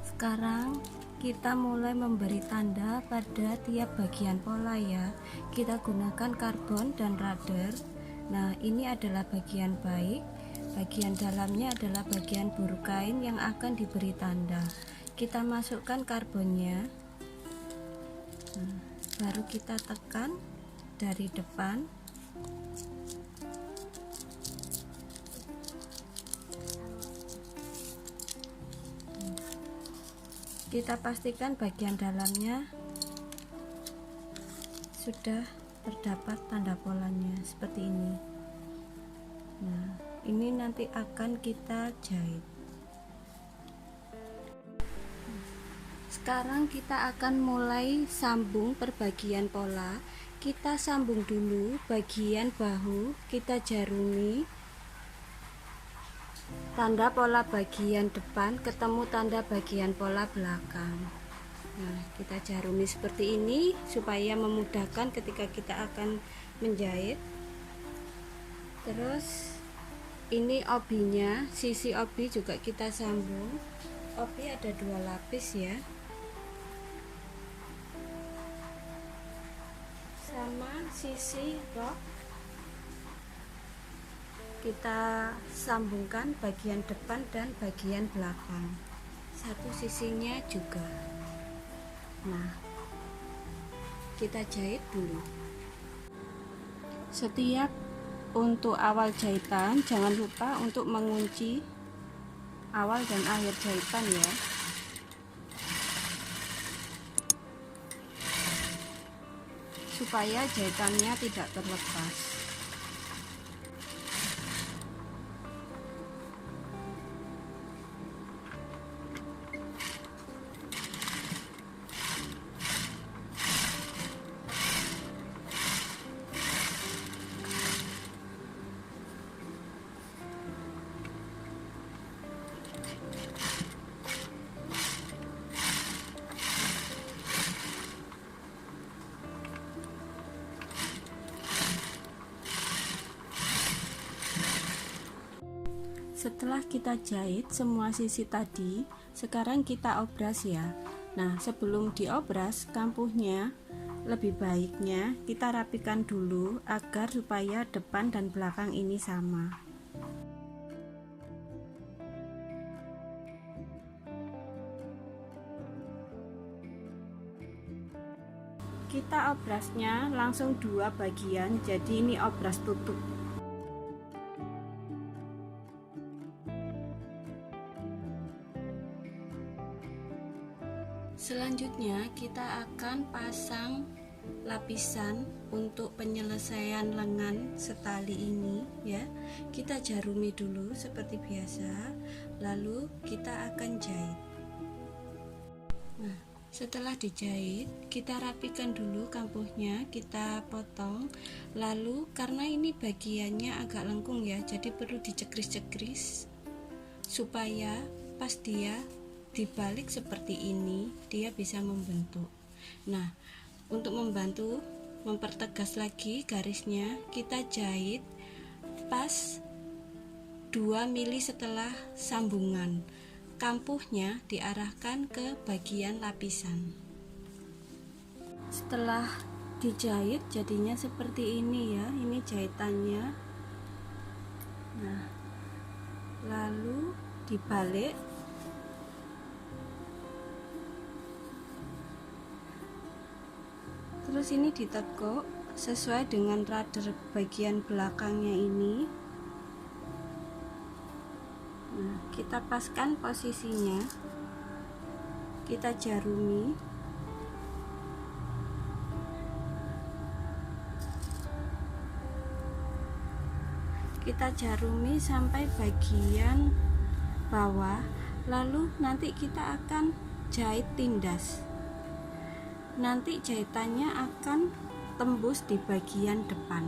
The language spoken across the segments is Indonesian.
Sekarang kita mulai memberi tanda pada tiap bagian pola ya. Kita gunakan karbon dan radar. Nah, ini adalah bagian baik. Bagian dalamnya adalah bagian buru kain yang akan diberi tanda. Kita masukkan karbonnya. Nah, baru kita tekan dari depan. Kita pastikan bagian dalamnya sudah terdapat tanda polanya seperti ini. Nah, ini nanti akan kita jahit. Sekarang kita akan mulai sambung perbagian pola. Kita sambung dulu bagian bahu, kita jarumi tanda pola bagian depan ketemu tanda bagian pola belakang. Nah, kita jarumi seperti ini supaya memudahkan ketika kita akan menjahit. Terus ini obinya, sisi obi juga kita sambung. Obi ada 2 lapis ya, sama sisi rok kita sambungkan bagian depan dan bagian belakang, satu sisinya juga. Nah, kita jahit dulu. Setiap untuk awal jahitan jangan lupa untuk mengunci awal dan akhir jahitan ya, supaya jahitannya tidak terlepas. Setelah kita jahit semua sisi tadi, sekarang kita obras ya. Nah, sebelum diobras kampuhnya, lebih baiknya kita rapikan dulu agar supaya depan dan belakang ini sama. Kita obrasnya langsung 2 bagian, jadi ini obras tutup. Selanjutnya kita akan pasang lapisan untuk penyelesaian lengan setali ini ya. Kita jarumi dulu seperti biasa, lalu kita akan jahit. Nah, setelah dijahit kita rapikan dulu kampuhnya, kita potong. Lalu karena ini bagiannya agak lengkung ya, jadi perlu dicekris-cekris supaya pas dia dibalik seperti ini dia bisa membentuk. Nah, untuk membantu mempertegas lagi garisnya, kita jahit pas 2 mili setelah sambungan. Kampuhnya diarahkan ke bagian lapisan. Setelah dijahit jadinya seperti ini ya, ini jahitannya. Nah, lalu dibalik. Terus ini ditekuk sesuai dengan radar bagian belakangnya ini. Nah, kita paskan posisinya. Kita jarumi. Kita jarumi sampai bagian bawah, lalu nanti kita akan jahit tindas. Nanti jahitannya akan tembus di bagian depan.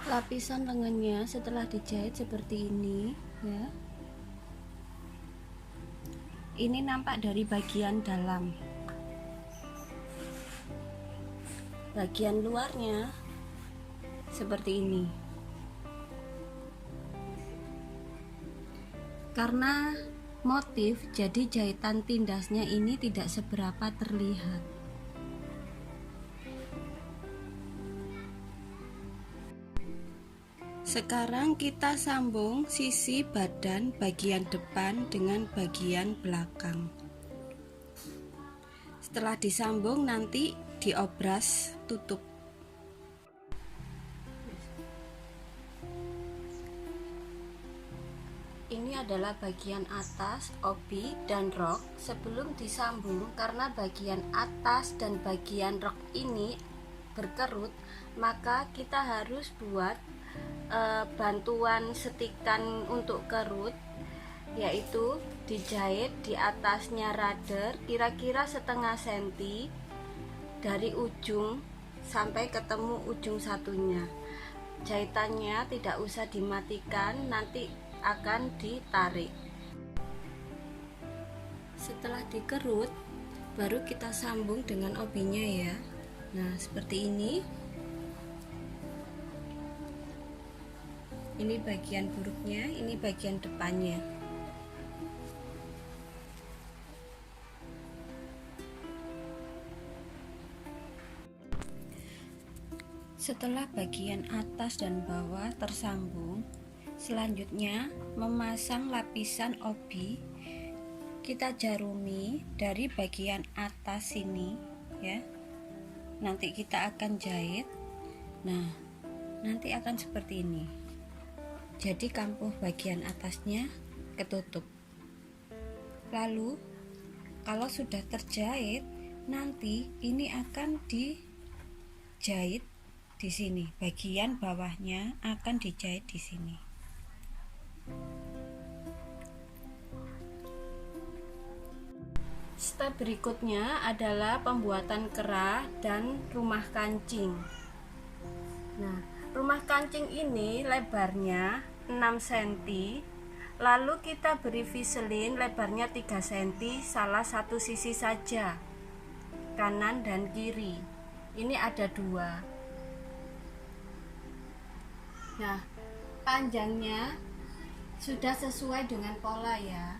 Lapisan lengannya setelah dijahit seperti ini ya. Ini nampak dari bagian dalam. Bagian luarnya seperti ini. Karena motif, jadi jahitan tindasnya ini tidak seberapa terlihat. Sekarang kita sambung sisi badan bagian depan dengan bagian belakang. Setelah disambung nanti diobras tutup. Ini adalah bagian atas obi dan rok sebelum disambung. Karena bagian atas dan bagian rok ini berkerut, maka kita harus buat bantuan setikan untuk kerut, yaitu dijahit di atasnya rudder kira-kira setengah senti dari ujung sampai ketemu ujung satunya. Jahitannya tidak usah dimatikan, nanti akan ditarik. Setelah dikerut baru kita sambung dengan obinya ya. Nah, seperti ini. Ini bagian buruknya, ini bagian depannya. Setelah bagian atas dan bawah tersambung, selanjutnya memasang lapisan obi. Kita jarumi dari bagian atas sini ya. Nanti kita akan jahit. Nah, nanti akan seperti ini. Jadi kampuh bagian atasnya ketutup. Lalu kalau sudah terjahit, nanti ini akan dijahit di sini. Bagian bawahnya akan dijahit di sini. Step berikutnya adalah pembuatan kerah dan rumah kancing. Nah, rumah kancing ini lebarnya 6 cm, lalu kita beri viselin lebarnya 3 cm salah satu sisi saja, kanan dan kiri. Ini ada 2. Nah, panjangnya sudah sesuai dengan pola ya.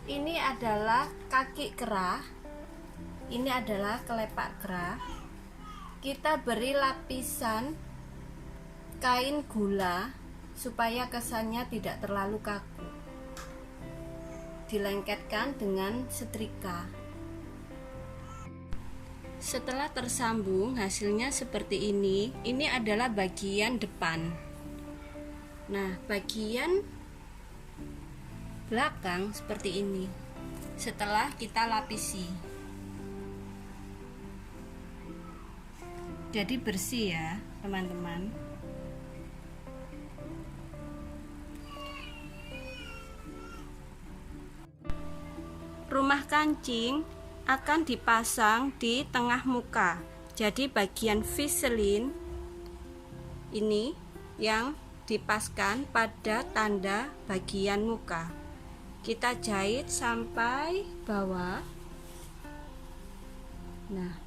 Ini adalah kaki kerah, ini adalah kelepak kerah. Kita beri lapisan kain gula supaya kesannya tidak terlalu kaku. Dilengketkan dengan setrika. Setelah tersambung, hasilnya seperti ini. Ini adalah bagian depan. Nah, bagian belakang seperti ini. Setelah kita lapisi, jadi bersih ya teman-teman. Rumah kancing akan dipasang di tengah muka. Jadi bagian viselin ini yang dipaskan pada tanda bagian muka. Kita jahit sampai bawah. Nah,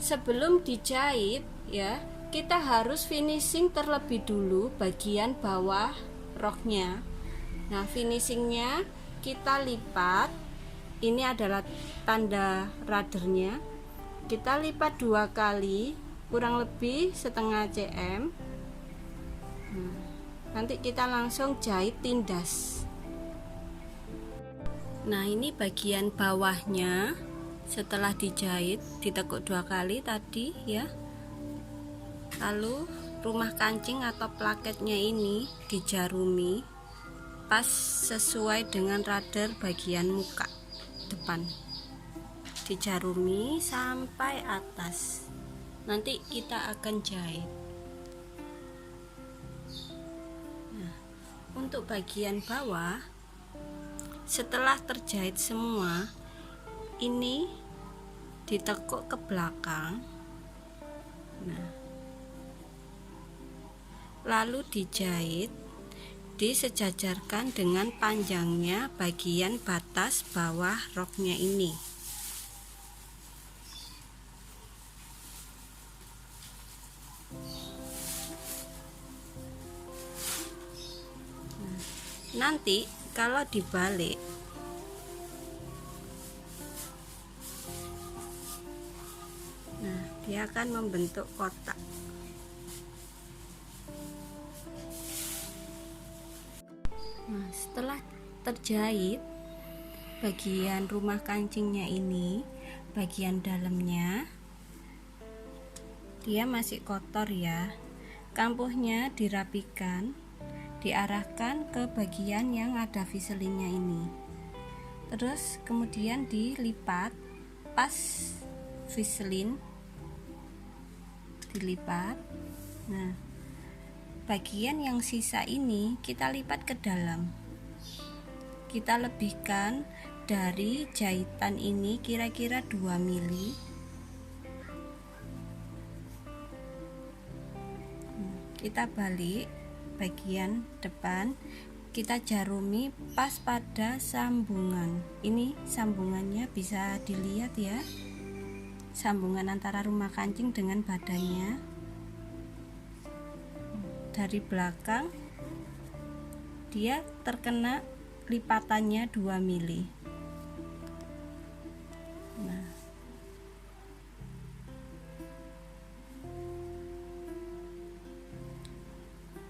sebelum dijahit ya, kita harus finishing terlebih dulu bagian bawah roknya. Nah, finishingnya kita lipat. Ini adalah tanda ruddernya. Kita lipat 2 kali, kurang lebih setengah cm. Nah, nanti kita langsung jahit tindas. Nah, ini bagian bawahnya. Setelah dijahit, ditekuk 2 kali tadi ya. Lalu rumah kancing atau plaketnya ini dijarumi pas sesuai dengan rudder bagian muka depan. Dijarumi sampai atas. Nanti kita akan jahit. Nah, untuk bagian bawah, setelah terjahit semua, ini ditekuk ke belakang. Nah, lalu dijahit, disejajarkan dengan panjangnya bagian batas bawah roknya ini. Nanti kalau dibalik, nah dia akan membentuk kotak. Nah, setelah terjahit bagian rumah kancingnya ini, bagian dalamnya dia masih kotor ya. Kampuhnya dirapikan, diarahkan ke bagian yang ada viselinnya ini. Terus kemudian dilipat, pas viselin dilipat. Nah, bagian yang sisa ini kita lipat ke dalam. Kita lebihkan dari jahitan ini kira-kira 2 mili. Kita balik bagian depan, kita jarumi pas pada sambungan. Ini sambungannya bisa dilihat ya, sambungan antara rumah kancing dengan badannya. Dari belakang dia terkena lipatannya 2 mili. Nah,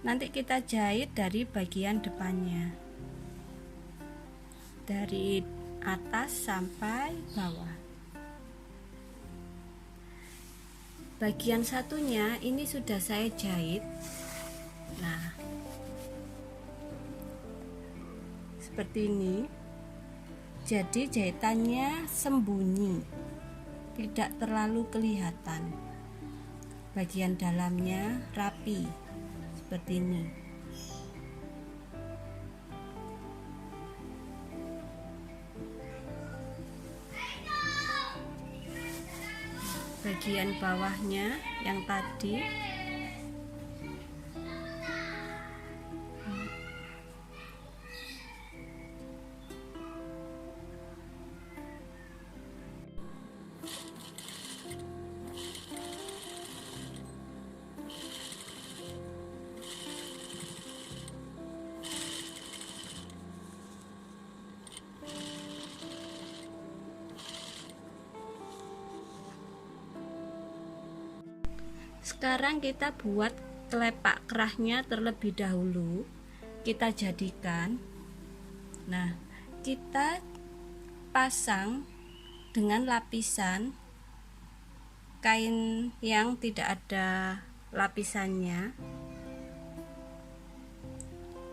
nanti kita jahit dari bagian depannya, dari atas sampai bawah. Bagian satunya ini sudah saya jahit. Nah, seperti ini. Jadi jahitannya sembunyi, tidak terlalu kelihatan. Bagian dalamnya rapi seperti ini. Bagian bawahnya yang tadi Sekarang kita buat kelepak kerahnya terlebih dahulu. Kita jadikan. Nah, kita pasang dengan lapisan kain yang tidak ada lapisannya.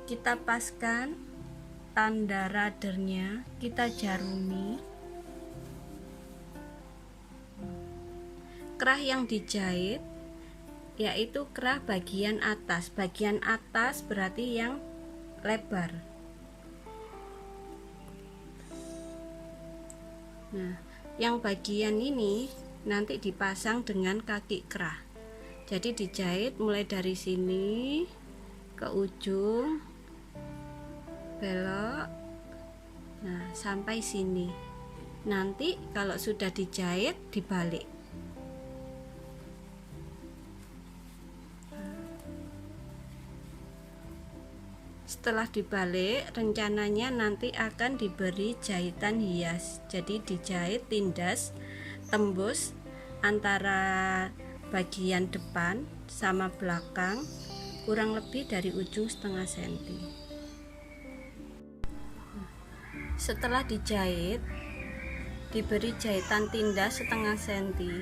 Kita paskan tanda radernya, kita jarumi. Kerah yang dijahit yaitu kerah bagian atas. Bagian atas berarti yang lebar. Nah, yang bagian ini nanti dipasang dengan kaki kerah. Jadi dijahit mulai dari sini ke ujung, belok, nah sampai sini. Nanti kalau sudah dijahit dibalik. Setelah dibalik, rencananya nanti akan diberi jahitan hias. Jadi dijahit tindas tembus antara bagian depan sama belakang kurang lebih dari ujung setengah senti. Setelah dijahit, diberi jahitan tindas setengah senti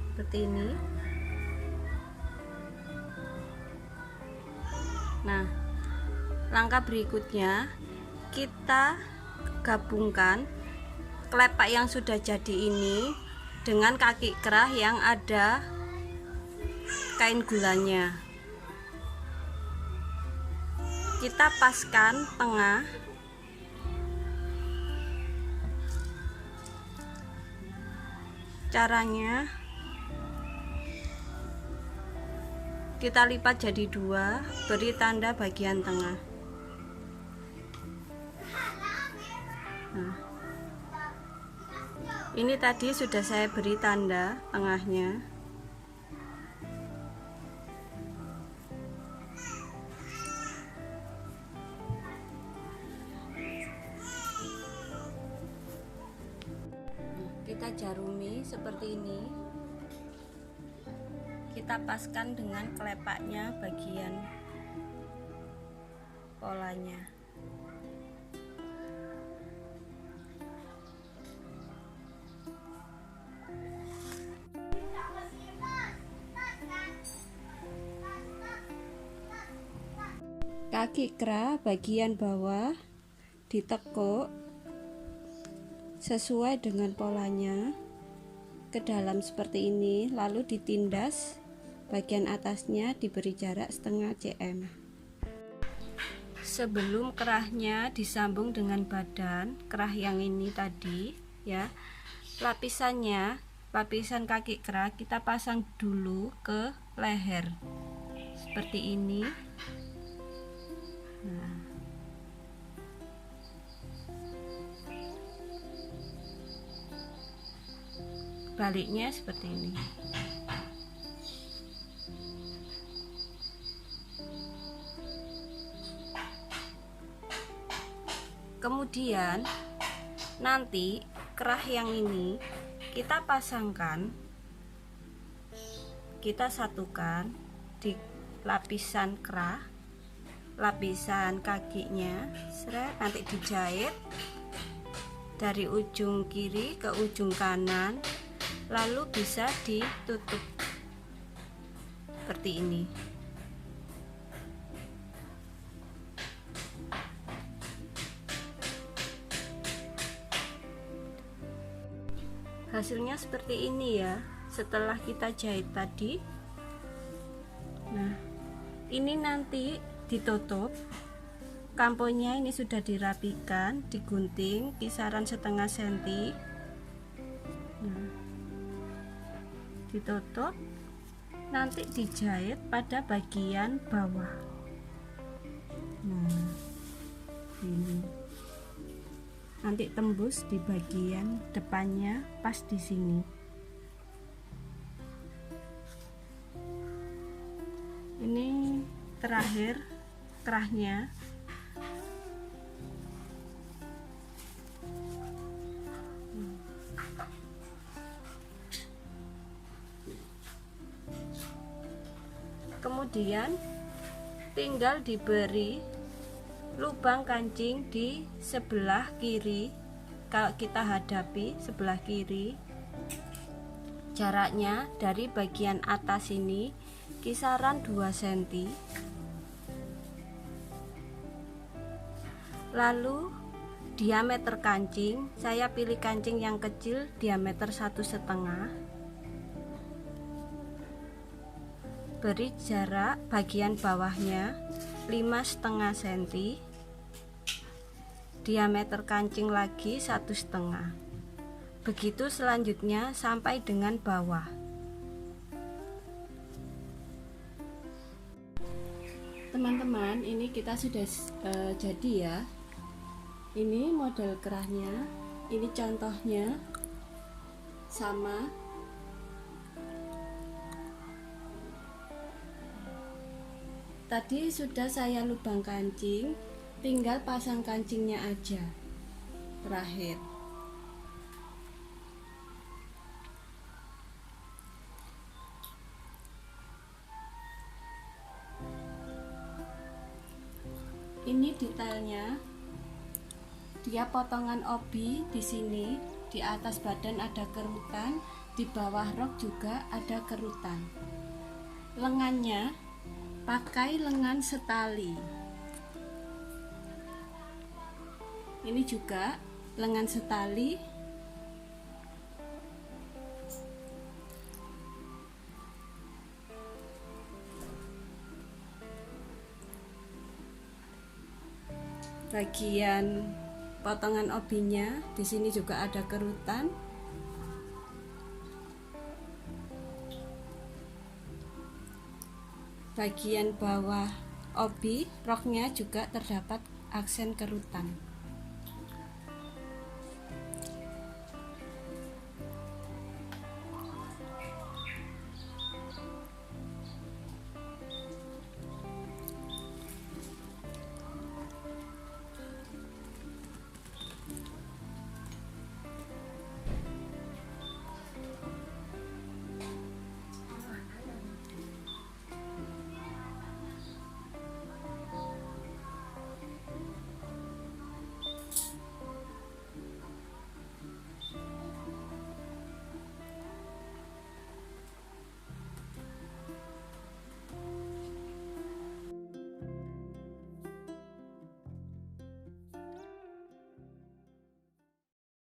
seperti ini. Nah, langkah berikutnya kita gabungkan kelepak yang sudah jadi ini dengan kaki kerah yang ada kain gulanya. Kita paskan tengah. Caranya kita lipat jadi 2, beri tanda bagian tengah. Nah, ini tadi sudah saya beri tanda tengahnya. kita jarumi seperti ini. Kita paskan dengan kelepaknya bagian polanya. Kaki kerah bagian bawah ditekuk sesuai dengan polanya ke dalam seperti ini, lalu ditindas. Bagian atasnya diberi jarak setengah cm. Sebelum kerahnya disambung dengan badan kerah yang ini tadi ya, lapisan kaki kerah kita pasang dulu ke leher seperti ini. Nah, baliknya seperti ini. Kemudian nanti kerah yang ini kita pasangkan, kita satukan di lapisan kerah, lapisan kakinya, nanti dijahit dari ujung kiri ke ujung kanan, lalu bisa ditutup seperti ini. Hasilnya seperti ini ya, setelah kita jahit tadi. Nah, ini nanti ditutup. Kamponya ini sudah dirapikan, digunting kisaran setengah senti. Nah, ditutup, nanti dijahit pada bagian bawah. Nah, ini nanti tembus di bagian depannya pas di sini. Ini terakhir kerahnya. Kemudian tinggal diberi lubang kancing di sebelah kiri. Kalau kita hadapi sebelah kiri, jaraknya dari bagian atas ini kisaran 2 cm. Lalu diameter kancing, saya pilih kancing yang kecil, diameter 1,5. Beri jarak bagian bawahnya 5,5 cm, diameter kancing lagi 1,5. Begitu selanjutnya sampai dengan bawah. Teman-teman, ini kita sudah jadi ya. Ini model kerahnya, ini contohnya sama. Tadi sudah saya lubang kancing, tinggal pasang kancingnya aja. Terakhir. Ini detailnya. Dia potongan obi di sini, di atas badan ada kerutan, di bawah rok juga ada kerutan. Lengannya pakai lengan setali. Ini juga lengan setali. Bagian potongan obinya di sini juga ada kerutan. Bagian bawah obi roknya juga terdapat aksen kerutan.